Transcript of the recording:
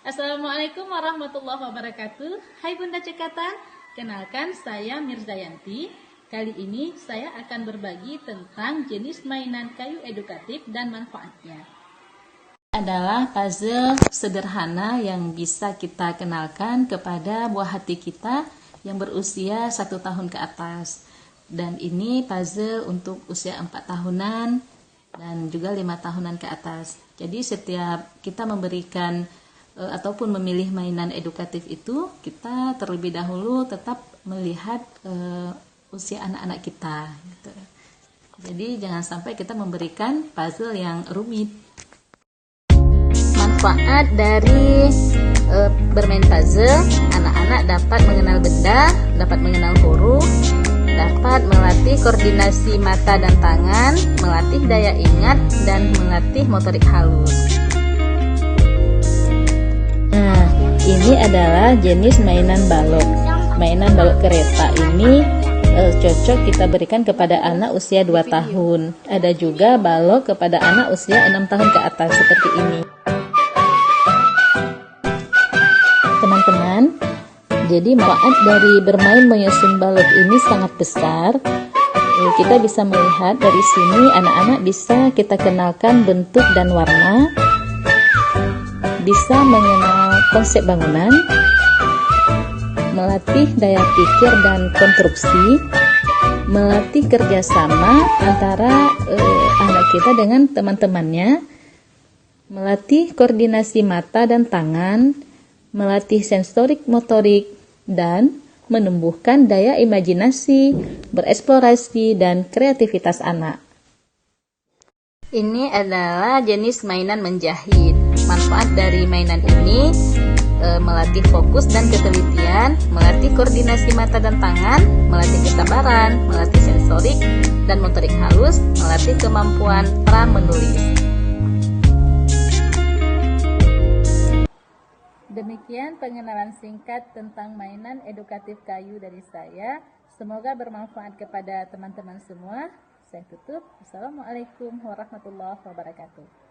Assalamualaikum warahmatullahi wabarakatuh. Hai Bunda Cekatan, kenalkan saya Mirzayanti. Kali ini saya akan berbagi tentang jenis mainan kayu edukatif dan manfaatnya. Adalah puzzle sederhana yang bisa kita kenalkan kepada buah hati kita yang berusia 1 tahun ke atas. Dan ini puzzle untuk usia 4 tahunan dan juga 5 tahunan ke atas. Jadi setiap kita memberikan ataupun memilih mainan edukatif itu, kita terlebih dahulu tetap melihat usia anak-anak kita gitu. Jadi jangan sampai kita memberikan puzzle yang rumit. Manfaat dari bermain puzzle, anak-anak dapat mengenal benda, dapat mengenal huruf, dapat melatih koordinasi mata dan tangan, melatih daya ingat, dan melatih motorik halus. Nah, ini adalah jenis mainan balok. Mainan balok kereta ini cocok kita berikan kepada anak usia 2 tahun. Ada juga balok kepada anak usia 6 tahun ke atas seperti ini. Teman-teman, jadi manfaat dari bermain menyusun balok ini sangat besar. Kita bisa melihat dari sini anak-anak bisa kita kenalkan bentuk dan warna, bisa mengenal konsep bangunan, melatih daya pikir dan konstruksi, melatih kerjasama antara anak kita dengan teman-temannya, melatih koordinasi mata dan tangan, melatih sensorik motorik, dan menumbuhkan daya imajinasi, bereksplorasi, dan kreativitas anak. Ini adalah jenis mainan menjahit. Manfaat dari mainan ini melatih fokus dan ketelitian, melatih koordinasi mata dan tangan, melatih kesabaran, melatih sensorik dan motorik halus, melatih kemampuan pra menulis. Demikian pengenalan singkat tentang mainan edukatif kayu dari saya. Semoga bermanfaat kepada teman-teman semua. Saya tutup. Assalamualaikum warahmatullahi wabarakatuh.